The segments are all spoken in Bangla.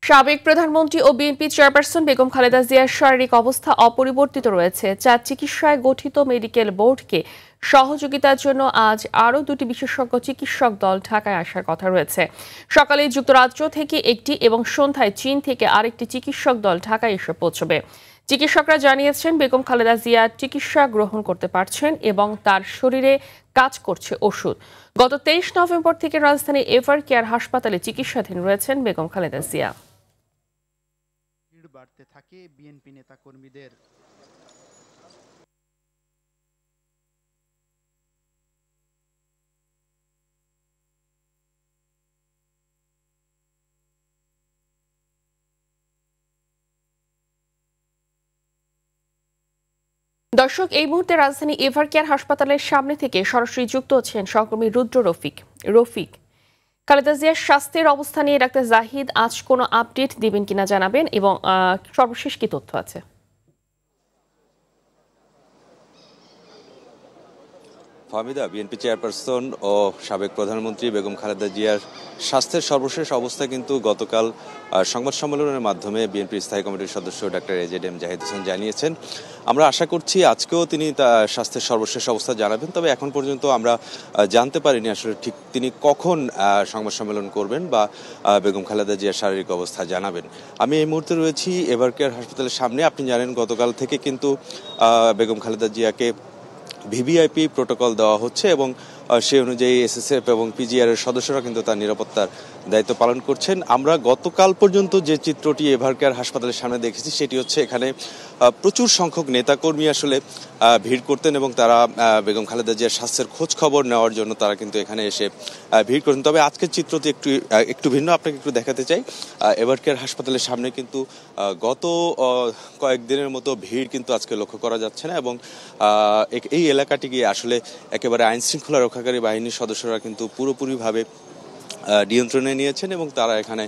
সাবেক প্রধানমন্ত্রী ও বিএনপি চেয়ারপারসন বেগম খালেদা জিয়ার শারীরিক অবস্থা অপরিবর্তিত রয়েছে। যার চিকিৎসায় গঠিত মেডিকেল বোর্ডকে সহযোগিতার জন্য আজ আরও দুটি বিশেষজ্ঞ চিকিৎসক দল ঢাকায় আসার কথা রয়েছে। সকালে যুক্তরাজ্য থেকে একটি এবং সন্ধ্যায় চীন থেকে আরেকটি চিকিৎসক দল ঢাকায় এসে পৌঁছবে। চিকিৎসকরা জানিয়েছেন বেগম খালেদা জিয়া চিকিৎসা গ্রহণ করতে পারছেন এবং তার শরীরে কাজ করছে ওষুধ। গত 23 নভেম্বর থেকে রাজধানী এভার কেয়ার হাসপাতালে চিকিৎসাধীন রয়েছেন বেগম খালেদা জিয়া। বাড়তে থাকে বিএনপি নেতা কর্মীদের। দর্শক, এই মুহূর্তে রাজধানী এভার কেয়ার হাসপাতালের সামনে থেকে সরাসরি যুক্ত হচ্ছেন সহকর্মী রুদ্র রফিক। খালেদা জিয়ার স্বাস্থ্যের অবস্থা নিয়ে ডাক্তার জাহিদ আজ কোনো আপডেট দিবেন কিনা জানাবেন, এবং সর্বশেষ কি তথ্য আছে? ফাহমিদা, বিএনপি চেয়ারপারসন ও সাবেক প্রধানমন্ত্রী বেগম খালেদা জিয়ার স্বাস্থ্যের সর্বশেষ অবস্থা কিন্তু গতকাল সংবাদ সম্মেলনের মাধ্যমে বিএনপির স্থায়ী কমিটির সদস্য ডাক্তার এজেডএম জাহিদ হোসেন জানিয়েছেন। আমরা আশা করছি আজকেও তিনি তার স্বাস্থ্যের সর্বশেষ অবস্থা জানাবেন, তবে এখন পর্যন্ত আমরা জানতে পারিনি আসলে ঠিক তিনি কখন সংবাদ সম্মেলন করবেন বা বেগম খালেদা জিয়ার শারীরিক অবস্থা জানাবেন। আমি এই মুহূর্তে রয়েছি এভার কেয়ার হাসপাতালের সামনে। আপনি জানেন গতকাল থেকে কিন্তু বেগম খালেদা জিয়াকে ভিভিআইপি প্রোটোকল দেওয়া হচ্ছে এবং সেই অনুযায়ী এসএসএফ এবং পিজিআর এর সদস্যরা কিন্তু তার নিরাপত্তার দায়িত্ব পালন করছেন। আমরা গতকাল পর্যন্ত যে চিত্রটি এভার কেয়ার হাসপাতালের সামনে দেখেছি সেটি হচ্ছে এখানে প্রচুর সংখ্যক নেতাকর্মী আসলে ভিড় করতেন এবং তারা বেগম খালেদা জিয়ার স্বাস্থ্যের খোঁজ খবর নেওয়ার জন্য তারা কিন্তু এখানে এসে ভিড় করতেন। তবে আজকের চিত্রটি একটু ভিন্ন, আপনাকে একটু দেখাতে চাই। এভার কেয়ার হাসপাতালের সামনে কিন্তু গত কয়েকদিনের মতো ভিড় কিন্তু আজকে লক্ষ্য করা যাচ্ছে না, এবং এই এলাকাটিকে আসলে একেবারে আইন শৃঙ্খলা রক্ষাকারী বাহিনীর সদস্যরা কিন্তু পুরোপুরিভাবে নিয়ন্ত্রণে নিয়েছেন এবং তারা এখানে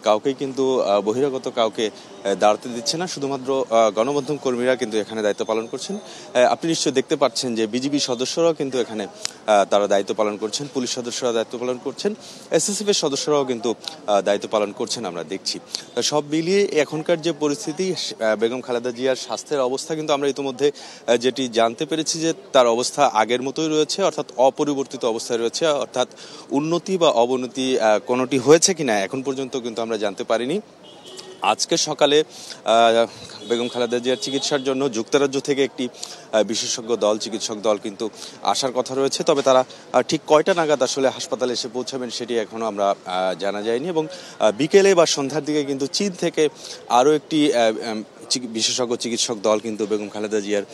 কাউকেই কিন্তু বহিরাগত কাউকে দাঁড়াতে দিচ্ছে না। শুধুমাত্র গণমাধ্যম কর্মীরা কিন্তু এখানে দায়িত্ব পালন করছেন। আপনি নিশ্চয়ই দেখতে পাচ্ছেন যে বিজিবি সদস্যরাও কিন্তু এখানে তারা দায়িত্ব পালন করছেন, পুলিশ সদস্যরা দায়িত্ব পালন করছেন, এসএসএফ এর সদস্যরাও কিন্তু দায়িত্ব পালন করছেন। আমরা দেখছি সব মিলিয়ে এখনকার যে পরিস্থিতি, বেগম খালেদা জিয়ার স্বাস্থ্যের অবস্থা কিন্তু আমরা ইতিমধ্যে যেটি জানতে পেরেছি যে তার অবস্থা আগের মতোই রয়েছে, অর্থাৎ অপরিবর্তিত অবস্থায় রয়েছে, অর্থাৎ উন্নতি বা অবনতি কোনোটি হয়েছে কিনা এখন পর্যন্ত কিন্তু আমরা জানতে পারিনি। আজকে সকালে বেগম খালেদা জিয়ার চিকিৎসার জন্য যুক্তরাজ্য থেকে একটি বিশেষজ্ঞ দল, চিকিৎসক দল কিন্তু আসার কথা রয়েছে, তবে তারা ঠিক কয়টা নাগাদ আসলে হাসপাতালে এসে পৌঁছাবেন সেটি এখনো আমরা জানা যায়নি। এবং বিকেলে বা সন্ধ্যার দিকে কিন্তু চীন থেকে আরও একটি বিশেষজ্ঞ চিকিৎসক দল কিন্তু বেগম খালেদা জিয়ার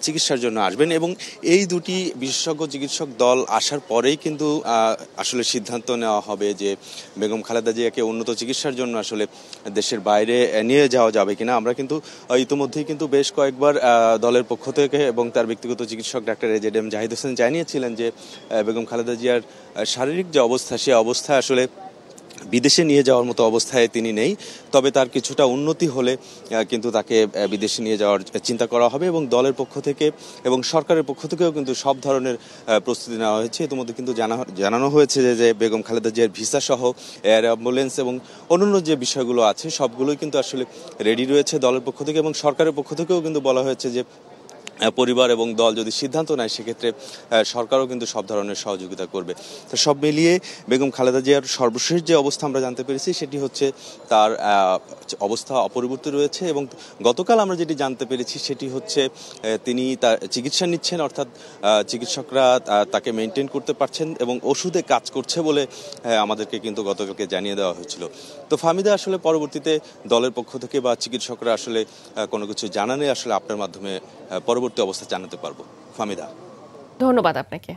চিকিৎসার জন্য আসবেন, এবং এই দুটি বিশেষজ্ঞ চিকিৎসক দল আসার পরেই কিন্তু আসলে সিদ্ধান্ত নেওয়া হবে যে বেগম খালেদা জিয়াকে উন্নত চিকিৎসার জন্য আসলে দেশের বাইরে নিয়ে যাওয়া যাবে কিনা। আমরা কিন্তু ইতিমধ্যেই কিন্তু বেশ কয়েকবার দলের পক্ষ থেকে এবং তার ব্যক্তিগত চিকিৎসক ডাক্তার এজেডএম জাহিদ হোসেন জানিয়েছিলেন যে বেগম খালেদা জিয়ার শারীরিক যে অবস্থা, সে অবস্থা আসলে বিদেশে নিয়ে যাওয়ার মতো অবস্থায় তিনি নেই, তবে তার কিছুটা উন্নতি হলে কিন্তু তাকে বিদেশে নিয়ে যাওয়ার চিন্তা করা হবে। এবং দলের পক্ষ থেকে এবং সরকারের পক্ষ থেকেও কিন্তু সব ধরনের প্রস্তুতি নেওয়া হয়েছে। ইতিমধ্যে কিন্তু জানানো হয়েছে যে বেগম খালেদা জিয়ার ভিসা সহ এয়ার অ্যাম্বুলেন্স এবং অন্যান্য যে বিষয়গুলো আছে সবগুলোই কিন্তু আসলে রেডি রয়েছে দলের পক্ষ থেকে, এবং সরকারের পক্ষ থেকেও কিন্তু বলা হয়েছে যে পরিবার এবং দল যদি সিদ্ধান্ত নেয় সেক্ষেত্রে সরকারও কিন্তু সব ধরনের সহযোগিতা করবে। তো সব মিলিয়ে বেগম খালেদা জিয়ার সর্বশেষ যে অবস্থা আমরা জানতে পেরেছি সেটি হচ্ছে তার অবস্থা অপরিবর্তিত রয়েছে, এবং গতকাল আমরা যেটি জানতে পেরেছি সেটি হচ্ছে তিনি তার চিকিৎসা নিচ্ছেন, অর্থাৎ চিকিৎসকরা তাকে মেনটেন করতে পারছেন এবং ওষুধে কাজ করছে বলে আমাদেরকে কিন্তু গতকালকে জানিয়ে দেওয়া হয়েছিল। তো ফাহমিদা, আসলে পরবর্তীতে দলের পক্ষ থেকে বা চিকিৎসকরা আসলে কোনো কিছু জানালে আসলে আপনার মাধ্যমে পরবর্তী অবস্থা জানাতে পারবো। ফাহমিদা, ধন্যবাদ আপনাকে।